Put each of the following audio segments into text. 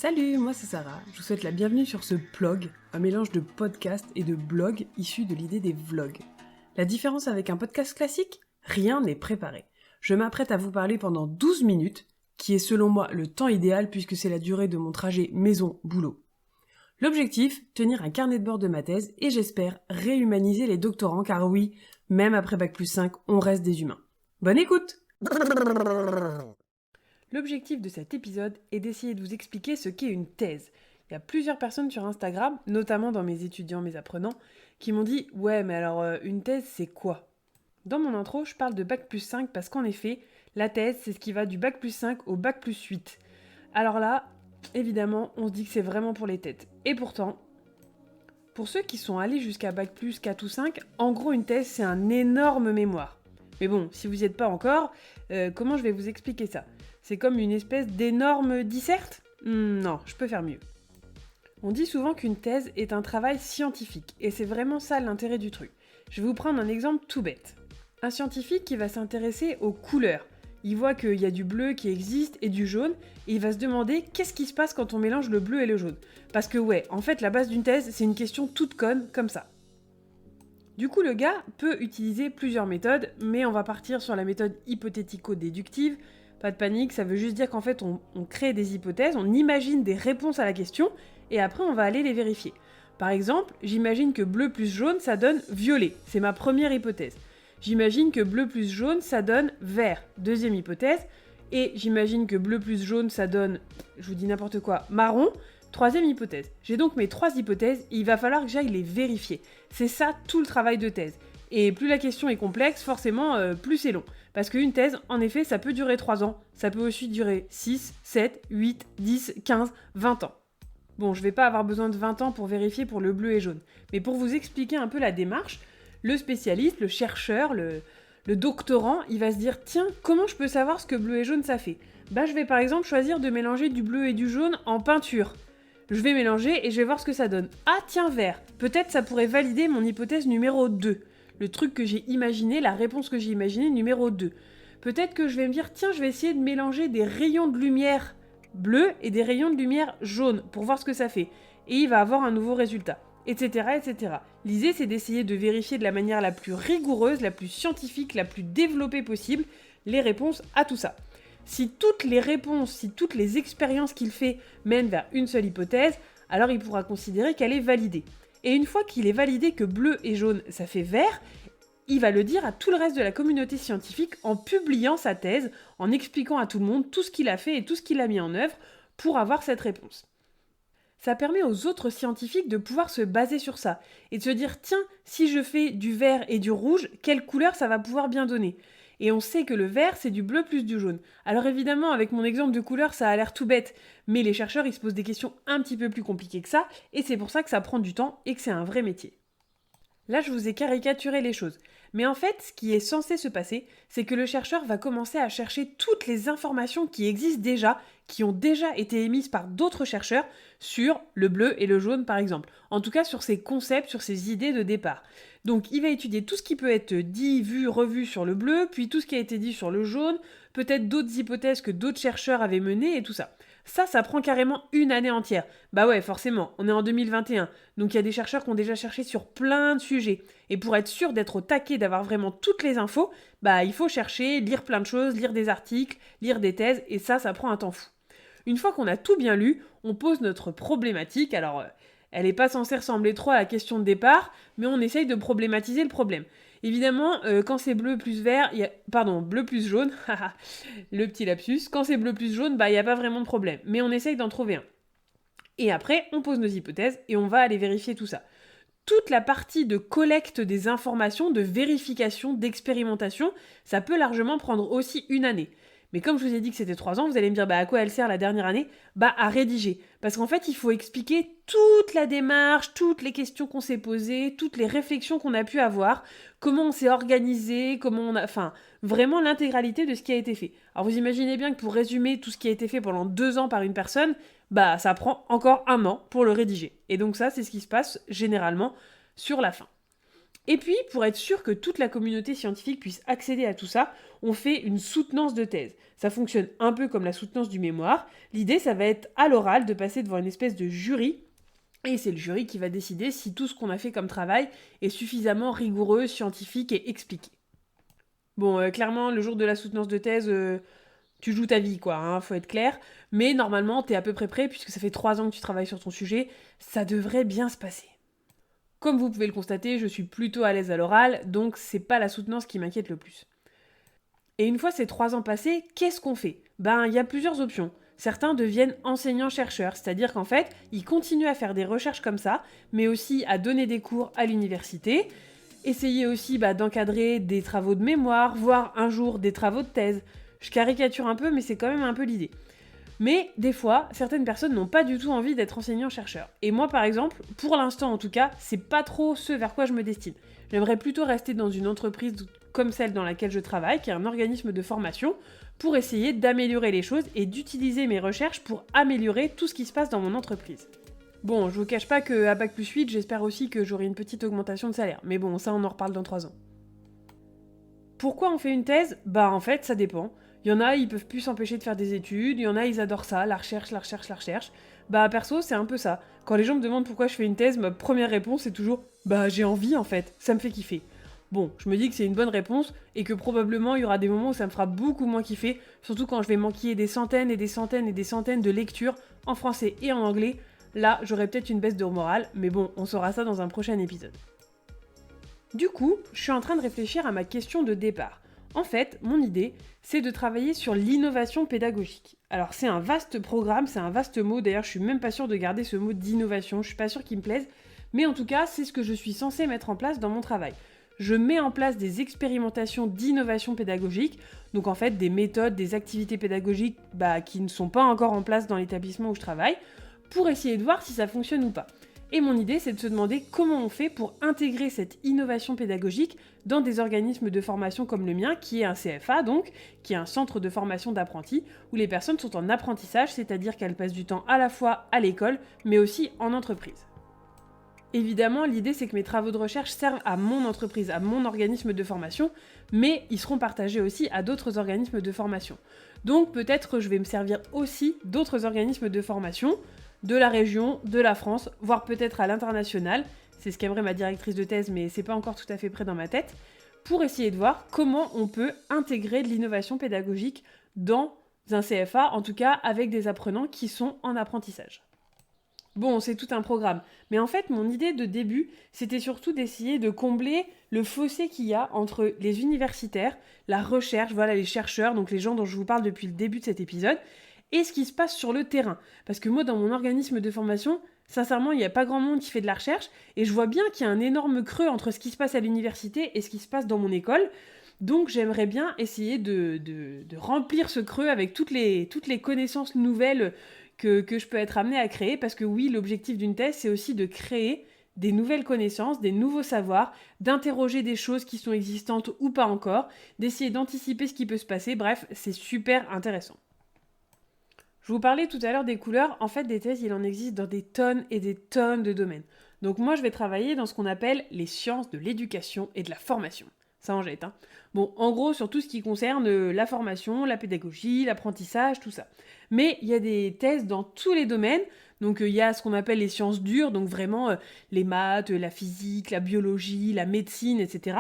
Salut, moi c'est Sarah, je vous souhaite la bienvenue sur ce blog, un mélange de podcast et de blog issu de l'idée des vlogs. La différence avec un podcast classique ? Rien n'est préparé. Je m'apprête à vous parler pendant 12 minutes, qui est selon moi le temps idéal puisque c'est la durée de mon trajet maison-boulot. L'objectif, tenir un carnet de bord de ma thèse et j'espère réhumaniser les doctorants car oui, même après Bac+5, on reste des humains. Bonne écoute! L'objectif de cet épisode est d'essayer de vous expliquer ce qu'est une thèse. Il y a plusieurs personnes sur Instagram, notamment dans mes étudiants, mes apprenants, qui m'ont dit « Ouais, mais alors une thèse, c'est quoi ?» Dans mon intro, je parle de Bac+5 parce qu'en effet, la thèse, c'est ce qui va du Bac+5 au Bac+8. Alors là, évidemment, on se dit que c'est vraiment pour les têtes. Et pourtant, pour ceux qui sont allés jusqu'à Bac+4 ou 5, en gros, une thèse, c'est un énorme mémoire. Mais bon, si vous n'y êtes pas encore, comment je vais vous expliquer ça ? C'est comme une espèce d'énorme disserte ? Non, je peux faire mieux. On dit souvent qu'une thèse est un travail scientifique, et c'est vraiment ça l'intérêt du truc. Je vais vous prendre un exemple tout bête. Un scientifique qui va s'intéresser aux couleurs. Il voit qu'il y a du bleu qui existe et du jaune, et il va se demander qu'est-ce qui se passe quand on mélange le bleu et le jaune. Parce que ouais, en fait, la base d'une thèse, c'est une question toute conne, comme ça. Du coup, le gars peut utiliser plusieurs méthodes, mais on va partir sur la méthode hypothético-déductive. Pas de panique, ça veut juste dire qu'en fait, on crée des hypothèses, on imagine des réponses à la question, et après, on va aller les vérifier. Par exemple, j'imagine que bleu plus jaune, ça donne violet. C'est ma première hypothèse. J'imagine que bleu plus jaune, ça donne vert. Deuxième hypothèse. Et j'imagine que bleu plus jaune, ça donne, je vous dis n'importe quoi, marron. Troisième hypothèse. J'ai donc mes 3 hypothèses et il va falloir que j'aille les vérifier. C'est ça tout le travail de thèse. Et plus la question est complexe, forcément, plus c'est long. Parce qu'une thèse, en effet, ça peut durer 3 ans. Ça peut aussi durer 6, 7, 8, 10, 15, 20 ans. Bon, je vais pas avoir besoin de 20 ans pour vérifier pour le bleu et jaune. Mais pour vous expliquer un peu la démarche, le spécialiste, le chercheur, le doctorant, il va se dire « Tiens, comment je peux savoir ce que bleu et jaune ça fait ?» Je vais par exemple choisir de mélanger du bleu et du jaune en peinture. Je vais mélanger et je vais voir ce que ça donne. Ah tiens, vert. Peut-être ça pourrait valider mon hypothèse numéro 2. Le truc que j'ai imaginé, la réponse que j'ai imaginée numéro 2. Peut-être que je vais me dire, tiens, je vais essayer de mélanger des rayons de lumière bleus et des rayons de lumière jaunes pour voir ce que ça fait. Et il va avoir un nouveau résultat. Etc. etc. L'idée, c'est d'essayer de vérifier de la manière la plus rigoureuse, la plus scientifique, la plus développée possible les réponses à tout ça. Si toutes les réponses, si toutes les expériences qu'il fait mènent vers une seule hypothèse, alors il pourra considérer qu'elle est validée. Et une fois qu'il est validé que bleu et jaune, ça fait vert, il va le dire à tout le reste de la communauté scientifique en publiant sa thèse, en expliquant à tout le monde tout ce qu'il a fait et tout ce qu'il a mis en œuvre pour avoir cette réponse. Ça permet aux autres scientifiques de pouvoir se baser sur ça et de se dire tiens, si je fais du vert et du rouge, quelle couleur ça va pouvoir bien donner ? Et on sait que le vert, c'est du bleu plus du jaune. Alors évidemment, avec mon exemple de couleur, ça a l'air tout bête, mais les chercheurs, ils se posent des questions un petit peu plus compliquées que ça, et c'est pour ça que ça prend du temps et que c'est un vrai métier. Là, je vous ai caricaturé les choses. Mais en fait, ce qui est censé se passer, c'est que le chercheur va commencer à chercher toutes les informations qui existent déjà, qui ont déjà été émises par d'autres chercheurs sur le bleu et le jaune par exemple. En tout cas sur ces concepts, sur ces idées de départ. Donc il va étudier tout ce qui peut être dit, vu, revu sur le bleu, puis tout ce qui a été dit sur le jaune, peut-être d'autres hypothèses que d'autres chercheurs avaient menées et tout ça. Ça prend carrément une année entière. Bah ouais, forcément, on est en 2021, donc il y a des chercheurs qui ont déjà cherché sur plein de sujets. Et pour être sûr d'être au taquet, d'avoir vraiment toutes les infos, il faut chercher, lire plein de choses, lire des articles, lire des thèses, et ça prend un temps fou. Une fois qu'on a tout bien lu, on pose notre problématique, alors elle n'est pas censée ressembler trop à la question de départ, mais on essaye de problématiser le problème. Évidemment, quand c'est bleu plus vert, bleu plus jaune, le petit lapsus, quand c'est bleu plus jaune, il n'y a pas vraiment de problème, mais on essaye d'en trouver un. Et après, on pose nos hypothèses et on va aller vérifier tout ça. Toute la partie de collecte des informations, de vérification, d'expérimentation, ça peut largement prendre aussi une année. Mais comme je vous ai dit que c'était 3 ans, vous allez me dire à quoi elle sert la dernière année ? À rédiger. Parce qu'en fait, il faut expliquer toute la démarche, toutes les questions qu'on s'est posées, toutes les réflexions qu'on a pu avoir, comment on s'est organisé, vraiment l'intégralité de ce qui a été fait. Alors vous imaginez bien que pour résumer tout ce qui a été fait pendant 2 ans par une personne, ça prend encore 1 an pour le rédiger. Et donc ça, c'est ce qui se passe généralement sur la fin. Et puis, pour être sûr que toute la communauté scientifique puisse accéder à tout ça, on fait une soutenance de thèse. Ça fonctionne un peu comme la soutenance du mémoire. L'idée, ça va être à l'oral de passer devant une espèce de jury. Et c'est le jury qui va décider si tout ce qu'on a fait comme travail est suffisamment rigoureux, scientifique et expliqué. Bon, clairement, le jour de la soutenance de thèse, tu joues ta vie, quoi, hein, faut être clair. Mais normalement, t'es à peu près prêt, puisque ça fait 3 ans que tu travailles sur ton sujet, ça devrait bien se passer. Comme vous pouvez le constater, je suis plutôt à l'aise à l'oral, donc c'est pas la soutenance qui m'inquiète le plus. Et une fois ces 3 ans passés, qu'est-ce qu'on fait ? Ben, il y a plusieurs options. Certains deviennent enseignants-chercheurs, c'est-à-dire qu'en fait, ils continuent à faire des recherches comme ça, mais aussi à donner des cours à l'université, essayer aussi d'encadrer des travaux de mémoire, voire un jour des travaux de thèse. Je caricature un peu, mais c'est quand même un peu l'idée. Mais des fois, certaines personnes n'ont pas du tout envie d'être enseignant-chercheur. Et moi, par exemple, pour l'instant en tout cas, c'est pas trop ce vers quoi je me destine. J'aimerais plutôt rester dans une entreprise comme celle dans laquelle je travaille, qui est un organisme de formation, pour essayer d'améliorer les choses et d'utiliser mes recherches pour améliorer tout ce qui se passe dans mon entreprise. Bon, je vous cache pas qu'à Bac+8, j'espère aussi que j'aurai une petite augmentation de salaire. Mais bon, ça on en reparle dans 3 ans. Pourquoi on fait une thèse ? Bah en fait, ça dépend. Il y en a, ils peuvent plus s'empêcher de faire des études, il y en a, ils adorent ça, la recherche. Bah perso, c'est un peu ça. Quand les gens me demandent pourquoi je fais une thèse, ma première réponse c'est toujours « Bah j'ai envie en fait, ça me fait kiffer ». Bon, je me dis que c'est une bonne réponse et que probablement il y aura des moments où ça me fera beaucoup moins kiffer, surtout quand je vais manquer des centaines et des centaines et des centaines de lectures en français et en anglais. Là, j'aurai peut-être une baisse de morale, mais bon, on saura ça dans un prochain épisode. Du coup, je suis en train de réfléchir à ma question de départ. En fait, mon idée, c'est de travailler sur l'innovation pédagogique. Alors c'est un vaste programme, c'est un vaste mot, d'ailleurs je suis même pas sûre de garder ce mot d'innovation, je suis pas sûre qu'il me plaise, mais en tout cas c'est ce que je suis censée mettre en place dans mon travail. Je mets en place des expérimentations d'innovation pédagogique, donc en fait des méthodes, des activités pédagogiques qui ne sont pas encore en place dans l'établissement où je travaille, pour essayer de voir si ça fonctionne ou pas. Et mon idée, c'est de se demander comment on fait pour intégrer cette innovation pédagogique dans des organismes de formation comme le mien, qui est un CFA donc, qui est un centre de formation d'apprentis, où les personnes sont en apprentissage, c'est-à-dire qu'elles passent du temps à la fois à l'école, mais aussi en entreprise. Évidemment, l'idée c'est que mes travaux de recherche servent à mon entreprise, à mon organisme de formation, mais ils seront partagés aussi à d'autres organismes de formation. Donc peut-être je vais me servir aussi d'autres organismes de formation, de la région, de la France, voire peut-être à l'international, c'est ce qu'aimerait ma directrice de thèse, mais c'est pas encore tout à fait près dans ma tête, pour essayer de voir comment on peut intégrer de l'innovation pédagogique dans un CFA, en tout cas avec des apprenants qui sont en apprentissage. Bon, c'est tout un programme, mais en fait, mon idée de début, c'était surtout d'essayer de combler le fossé qu'il y a entre les universitaires, la recherche, voilà, les chercheurs, donc les gens dont je vous parle depuis le début de cet épisode, et ce qui se passe sur le terrain. Parce que moi, dans mon organisme de formation, sincèrement, il n'y a pas grand monde qui fait de la recherche, et je vois bien qu'il y a un énorme creux entre ce qui se passe à l'université et ce qui se passe dans mon école. Donc j'aimerais bien essayer de remplir ce creux avec toutes les connaissances nouvelles que je peux être amenée à créer, parce que oui, l'objectif d'une thèse, c'est aussi de créer des nouvelles connaissances, des nouveaux savoirs, d'interroger des choses qui sont existantes ou pas encore, d'essayer d'anticiper ce qui peut se passer, bref, c'est super intéressant. Je vous parlais tout à l'heure des couleurs, en fait des thèses il en existe dans des tonnes et des tonnes de domaines. Donc moi je vais travailler dans ce qu'on appelle les sciences de l'éducation et de la formation. Ça en jette, hein. Bon, en gros sur tout ce qui concerne la formation, la pédagogie, l'apprentissage, tout ça. Mais il y a des thèses dans tous les domaines, donc il y a ce qu'on appelle les sciences dures, donc vraiment les maths, la physique, la biologie, la médecine, etc.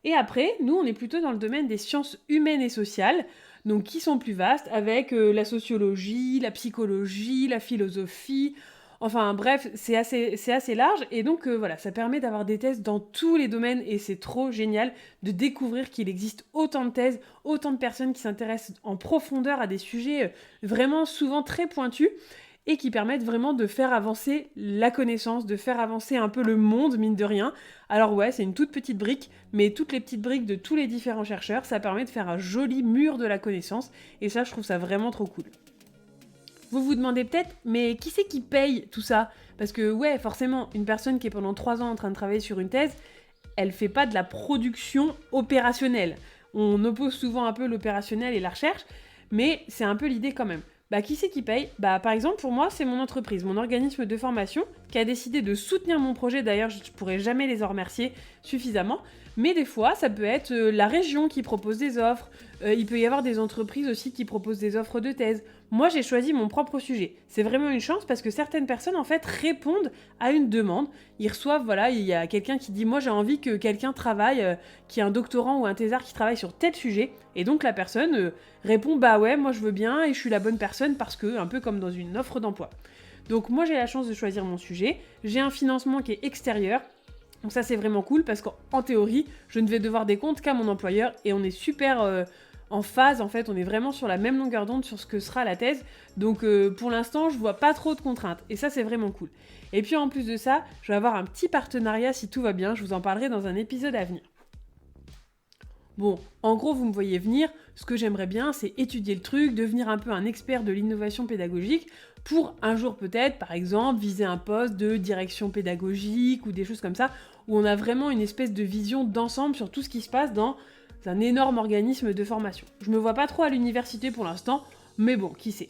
Et après, nous on est plutôt dans le domaine des sciences humaines et sociales, donc qui sont plus vastes, avec la sociologie, la psychologie, la philosophie, enfin bref, c'est assez large, et donc voilà, ça permet d'avoir des thèses dans tous les domaines, et c'est trop génial de découvrir qu'il existe autant de thèses, autant de personnes qui s'intéressent en profondeur à des sujets vraiment souvent très pointus, et qui permettent vraiment de faire avancer la connaissance, de faire avancer un peu le monde, mine de rien. Alors ouais, c'est une toute petite brique, mais toutes les petites briques de tous les différents chercheurs, ça permet de faire un joli mur de la connaissance, et ça, je trouve ça vraiment trop cool. Vous vous demandez peut-être, mais qui c'est qui paye tout ça ? Parce que ouais, forcément, une personne qui est pendant 3 ans en train de travailler sur une thèse, elle fait pas de la production opérationnelle. On oppose souvent un peu l'opérationnel et la recherche, mais c'est un peu l'idée quand même. Bah, qui c'est qui paye? Bah, par exemple, pour moi, c'est mon entreprise, mon organisme de formation, qui a décidé de soutenir mon projet. D'ailleurs, je pourrais jamais les en remercier suffisamment. Mais des fois, ça peut être la région qui propose des offres. Il peut y avoir des entreprises aussi qui proposent des offres de thèse. Moi, j'ai choisi mon propre sujet. C'est vraiment une chance parce que certaines personnes, en fait, répondent à une demande. Ils reçoivent, voilà, il y a quelqu'un qui dit, moi, j'ai envie que quelqu'un travaille, qui est un doctorant ou un thésard qui travaille sur tel sujet. Et donc, la personne répond, bah ouais, moi, je veux bien et je suis la bonne personne parce que, un peu comme dans une offre d'emploi. Donc, moi, j'ai la chance de choisir mon sujet. J'ai un financement qui est extérieur. Donc ça c'est vraiment cool parce qu'en théorie, je ne vais devoir des comptes qu'à mon employeur et on est super en phase, en fait, on est vraiment sur la même longueur d'onde sur ce que sera la thèse. Donc pour l'instant, je vois pas trop de contraintes et ça c'est vraiment cool. Et puis en plus de ça, je vais avoir un petit partenariat si tout va bien, je vous en parlerai dans un épisode à venir. Bon, en gros, vous me voyez venir, ce que j'aimerais bien, c'est étudier le truc, devenir un peu un expert de l'innovation pédagogique, pour un jour peut-être, par exemple, viser un poste de direction pédagogique ou des choses comme ça, où on a vraiment une espèce de vision d'ensemble sur tout ce qui se passe dans un énorme organisme de formation. Je me vois pas trop à l'université pour l'instant, mais bon, qui sait.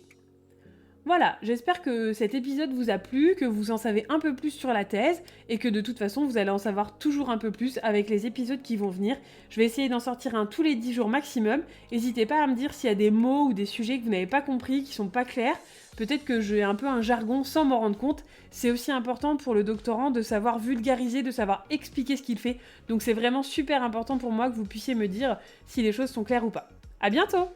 Voilà, j'espère que cet épisode vous a plu, que vous en savez un peu plus sur la thèse, et que de toute façon vous allez en savoir toujours un peu plus avec les épisodes qui vont venir. Je vais essayer d'en sortir un tous les 10 jours maximum. N'hésitez pas à me dire s'il y a des mots ou des sujets que vous n'avez pas compris, qui sont pas clairs. Peut-être que j'ai un peu un jargon sans m'en rendre compte. C'est aussi important pour le doctorant de savoir vulgariser, de savoir expliquer ce qu'il fait. Donc c'est vraiment super important pour moi que vous puissiez me dire si les choses sont claires ou pas. À bientôt!